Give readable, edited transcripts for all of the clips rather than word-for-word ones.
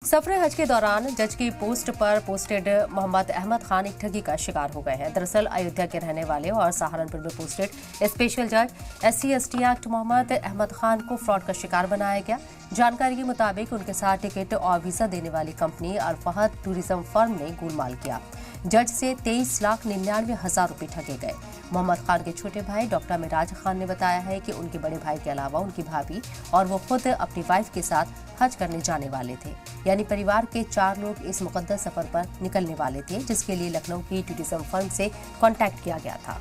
सफर हज के दौरान जज की पोस्ट पर पोस्टेड मोहम्मद अहमद खान एक ठगी का शिकार हो गए हैं। दरअसल अयोध्या के रहने वाले और सहारनपुर में पोस्टेड स्पेशल जज SC/ST एक्ट मोहम्मद अहमद खान को फ्रॉड का शिकार बनाया गया। जानकारी के मुताबिक उनके साथ टिकट और वीजा देने वाली कंपनी अल फहद टूरिज्म फर्म ने गोलमाल किया। जज से 23,99,000 रुपए ठगे गए। मोहम्मद खान के छोटे भाई डॉक्टर मिराज खान ने बताया है कि उनके बड़े भाई के अलावा उनकी भाभी और वो खुद अपनी वाइफ के साथ हज करने जाने वाले थे। यानी परिवार के 4 लोग इस मुकद्दस सफर पर निकलने वाले थे, जिसके लिए लखनऊ की टूरिज्म फर्म से कांटेक्ट किया गया था।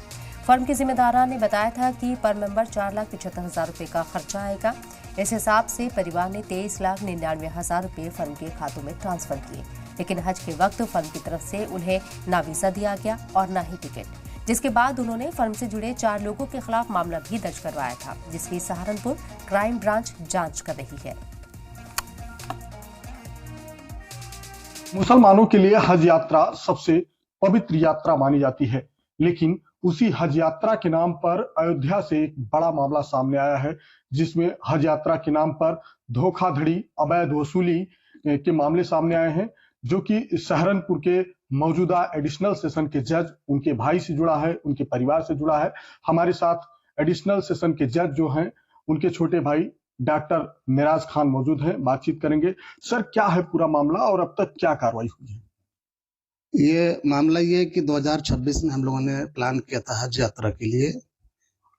फर्म के जिम्मेदारा ने बताया था कि पर मेंबर 4,75,000 रुपए का खर्चा आएगा। इस हिसाब से परिवार ने 23,99,000 रुपए फर्म के खातों में ट्रांसफर किए, लेकिन हज के वक्त फर्म की तरफ से उन्हें ना वीजा दिया गया और ना ही टिकट, जिसके बाद उन्होंने फर्म से जुड़े 4 लोगों के खिलाफ मामला भी दर्ज करवाया था, जिसकी सहारनपुर क्राइम ब्रांच जांच कर रही है। मुसलमानों के लिए हज यात्रा सबसे पवित्र यात्रा मानी जाती है, लेकिन उसी हज यात्रा के नाम पर अयोध्या से एक बड़ा मामला सामने आया है, जिसमें हज यात्रा के नाम पर धोखाधड़ी, अवैध वसूली के मामले सामने आए हैं, जो कि सहारनपुर के मौजूदा एडिशनल सेशन के जज उनके भाई से जुड़ा है, उनके परिवार से जुड़ा है। हमारे साथ एडिशनल सेशन के जज जो हैं, उनके छोटे भाई डॉक्टर मिराज खान मौजूद हैं, बातचीत करेंगे। सर, क्या है पूरा मामला और अब तक क्या कार्रवाई हुई है? ये मामला ये है कि 2026 में हम लोगों ने प्लान किया था हज यात्रा के लिए।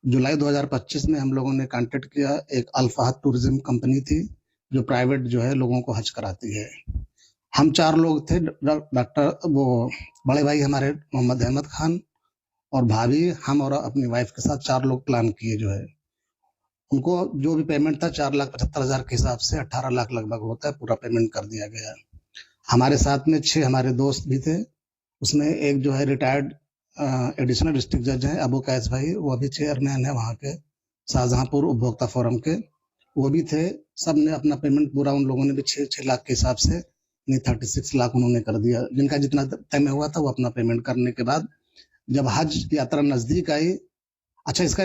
जुलाई 2025 में हम लोगों ने कांटेक्ट किया। एक अल फहद टूरिज्म कंपनी थी जो प्राइवेट जो है लोगों को हज कराती है। हम 4 लोग थे, डॉक्टर वो बड़े भाई हमारे मोहम्मद अहमद खान और भाभी, हम और अपनी वाइफ के साथ 4 लोग प्लान किए। जो है उनको जो भी पेमेंट था 4,75,000 के हिसाब से 18 लाख लगभग होता है, पूरा पेमेंट कर दिया गया। हमारे साथ में 6 हमारे दोस्त भी थे। उसमें एक जो है रिटायर्ड एडिशनल डिस्ट्रिक्ट जज है अबू कैस भाई, वो अभी चेयरमैन है वहाँ के शाहजहांपुर उपभोक्ता फोरम के, वो भी थे। सब ने अपना पेमेंट पूरा, उन लोगों ने भी 6 लाख के हिसाब से नहीं 36 लाख उन्होंने कर दिया। जिनका जितना तय में हुआ था वो अपना पेमेंट करने के बाद जब हज यात्रा नजदीक आई, अच्छा इसका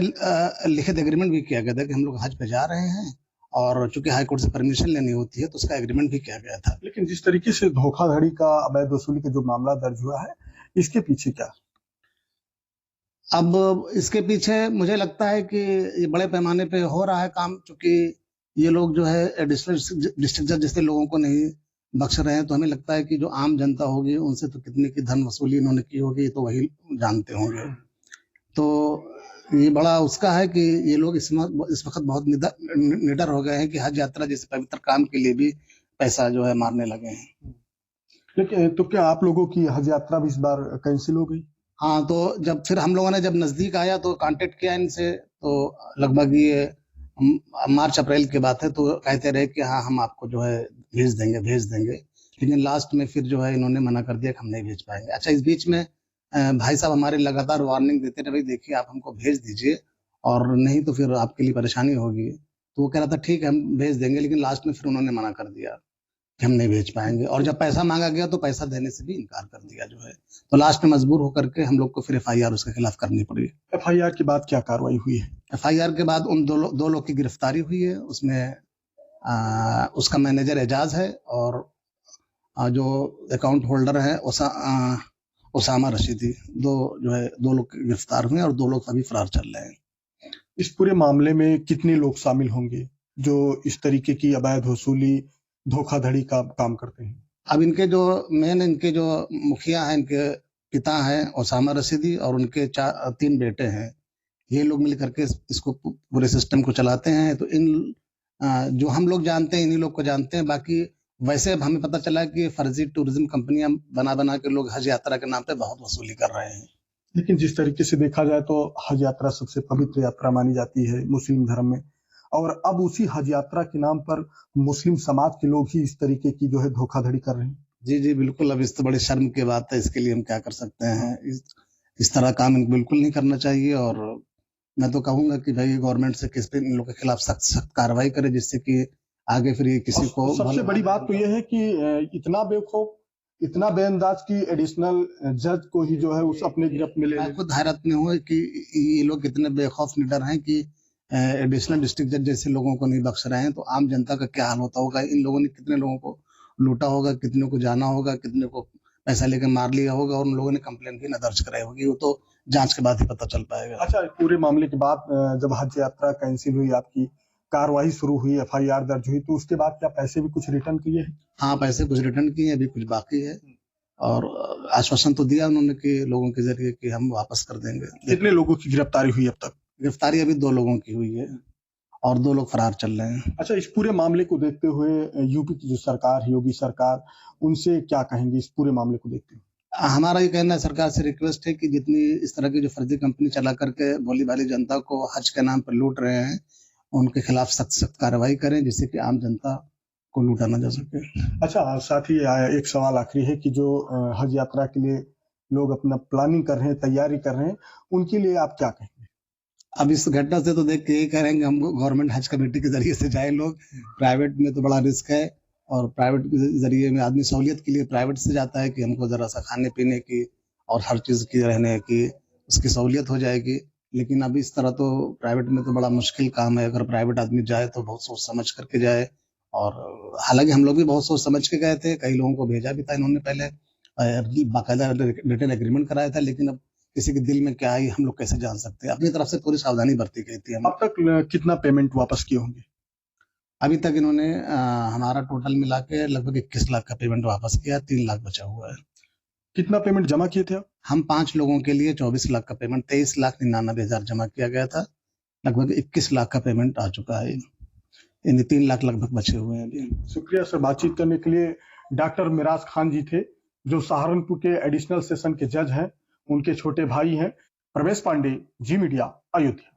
लिखित एग्रीमेंट भी किया गया था कि हम लोग हज पे जा रहे हैं, और चूंकि हाई कोर्ट से परमिशन लेनी होती है तो उसका एग्रीमेंट भी किया गया था। लेकिन जिस तरीके से धोखाधड़ी का, अवैध वसूली का जो मामला दर्ज हुआ है, इसके पीछे क्या? अब इसके पीछे मुझे लगता है कि ये बड़े पैमाने पे हो रहा है काम, क्योंकि ये लोग जो है एडिशनल डिस्ट्रिक्ट जज जैसे लोगों को नहीं बख्श रहे हैं, तो हमें लगता है कि जो आम जनता होगी उनसे तो कितने की धन वसूली इन्होंने की होगी तो वही जानते होंगे। तो ये बड़ा उसका है कि ये लोग इस वक्त बहुत निडर हो गए हैं कि हज यात्रा जैसे पवित्र काम के लिए भी पैसा जो है मारने लगे हैं। लेकिन तो क्या आप लोगों की हज यात्रा भी इस बार कैंसिल हो गई? हाँ, तो जब फिर हम लोगों ने जब नजदीक आया तो कांटेक्ट किया इनसे, तो लगभग ये मार्च अप्रैल की बात है, तो कहते रहे कि हाँ हम आपको जो है भेज देंगे, लेकिन लास्ट में फिर जो है इन्होंने मना कर दिया कि हम नहीं भेज पाएंगे। अच्छा, इस बीच में भाई साहब हमारे लगातार वार्निंग देते रहे, भाई देखिए आप हमको भेज दीजिए और नहीं तो फिर आपके लिए परेशानी होगी। तो वो कह रहा था ठीक है हम भेज देंगे, लेकिन लास्ट में फिर उन्होंने मना कर दिया कि हम नहीं भेज पाएंगे, और जब पैसा मांगा गया तो पैसा देने से भी इनकार कर दिया जो है। तो लास्ट में मजबूर होकर के हम लोग को फिर FIR उसके खिलाफ करनी पड़ी। FIR के बाद क्या कार्रवाई हुई है? FIR के बाद उन दो लोग की गिरफ्तारी हुई है। उसमें उसका मैनेजर एजाज है और जो अकाउंट होल्डर है उसामा रशीदी, दो लोग गिरफ्तार हुए और 2 लोग अभी फरार चल रहे हैं। इस पूरे मामले में कितने लोग शामिल होंगे जो इस तरीके की अवैध वसूली, धोखाधड़ी का काम करते हैं? अब इनके जो मुखिया हैं, इनके पिता हैं उसामा रशीदी और उनके 3 बेटे हैं। ये लोग मिल करके इसको पूरे सिस्टम को चलाते हैं। तो इन जो हम लोग जानते हैं इन्हीं लोग को जानते हैं। बाकी वैसे अब हमें पता चला कि फर्जी टूरिज्म कंपनियां बना के लोग हज यात्रा के नाम पे बहुत वसूली कर रहे हैं। लेकिन जिस तरीके से देखा जाए तो हज यात्रा सबसे पवित्र यात्रा मानी जाती है मुस्लिम धर्म में, और अब उसी हज यात्रा के नाम पर मुस्लिम समाज के लोग ही इस तरीके की जो है धोखाधड़ी कर रहे हैं। जी बिल्कुल। अब इस तो बड़ी शर्म की बात है, इसके लिए हम क्या कर सकते हैं। इस तरह काम बिल्कुल नहीं करना चाहिए, और मैं तो कहूंगा कि भाई गवर्नमेंट से किस पे इन लोगों के खिलाफ सख्त कार्रवाई करे, जिससे कि आगे फिर ये किसी को। सबसे बड़ी बात तो यह है कि इतना बेवकूफ, इतना बेअंदाज की एडिशनल जज को ही जो है उस अपने गिरफ्त में ले। मैं खुद हैरत में हूँ कि ये लोग कितने बेखौफ निडर हैं कि एडिशनल डिस्ट्रिक्ट जज जैसे लोगों को नहीं बख्श रहे हैं, तो आम जनता का क्या हाल होता होगा। इन लोगों ने कितने लोगों को लूटा होगा, कितने को जाना होगा, कितने को पैसा लेकर मार लिया होगा, और उन लोगों ने कंप्लेन भी न दर्ज कराई होगी। वो तो जांच के बाद ही पता चल पाएगा। अच्छा, पूरे मामले के बाद जब हज यात्रा कैंसिल हुई, आपकी कार्रवाई शुरू हुई, FIR दर्ज हुई, तो उसके बाद क्या पैसे भी कुछ रिटर्न किए हैं? हाँ, पैसे कुछ रिटर्न किए, अभी कुछ बाकी है, और आश्वासन तो दिया उन्होंने कि लोगों के जरिए कि हम वापस कर देंगे। कितने लोगों की गिरफ्तारी हुई अब तक? गिरफ्तारी अभी 2 लोगों की हुई है और 2 लोग फरार चल रहे हैं। अच्छा, इस पूरे मामले को देखते हुए यूपी की जो सरकार है, योगी सरकार, उनसे क्या कहेंगे इस पूरे मामले को देखते हुए? हमारा ये कहना है, सरकार से रिक्वेस्ट है कि जितनी इस तरह की जो फर्जी कंपनी चला करके भोली भाली जनता को हज के नाम पर लूट रहे हैं, उनके खिलाफ सख्त कार्रवाई करें, जिससे कि आम जनता को लूटा ना जा सके। अच्छा, साथ ही एक सवाल आखिरी है कि जो हज यात्रा के लिए लोग अपना प्लानिंग कर रहे हैं, तैयारी कर रहे हैं, उनके लिए आप क्या कहेंगे? अब इस घटना से तो देख के यही करेंगे हम, गवर्नमेंट हज कमेटी के जरिए से जाए लोग। प्राइवेट में तो बड़ा रिस्क है, और प्राइवेट के जरिए में आदमी सहूलियत के लिए प्राइवेट से जाता है कि हमको जरा सा खाने पीने की और हर चीज की रहने की उसकी सहूलियत हो जाएगी। लेकिन अब इस तरह तो प्राइवेट में तो बड़ा मुश्किल काम है। अगर प्राइवेट आदमी जाए तो बहुत सोच समझ करके जाए, और हालांकि हम लोग भी बहुत सोच समझ के गए थे, कई लोगों को भेजा भी था इन्होंने पहले, बाकायदा रिटर्न एग्रीमेंट कराया था, लेकिन अब किसी के दिल में क्या आई हम लोग कैसे जान सकते हैं। अपनी तरफ से पूरी सावधानी बरती गई थी। अब तक कितना पेमेंट वापस किए होंगे? अभी तक इन्होंने हमारा टोटल मिला के लगभग 21 लाख का पेमेंट वापस किया, 3 लाख बचा हुआ है। कितना पेमेंट जमा किए थे आप? हम 5 लोगों के लिए 24 लाख का पेमेंट, 23,99,000 जमा किया गया था। लगभग 21 लाख का पेमेंट आ चुका है, यानी 3 लाख लगभग बचे हुए हैं अभी। शुक्रिया सर। बातचीत करने के लिए डॉक्टर मिराज खान जी थे, जो सहारनपुर के एडिशनल सेशन के जज हैं, उनके छोटे भाई हैं। प्रवेश पांडे, जी मीडिया, अयोध्या।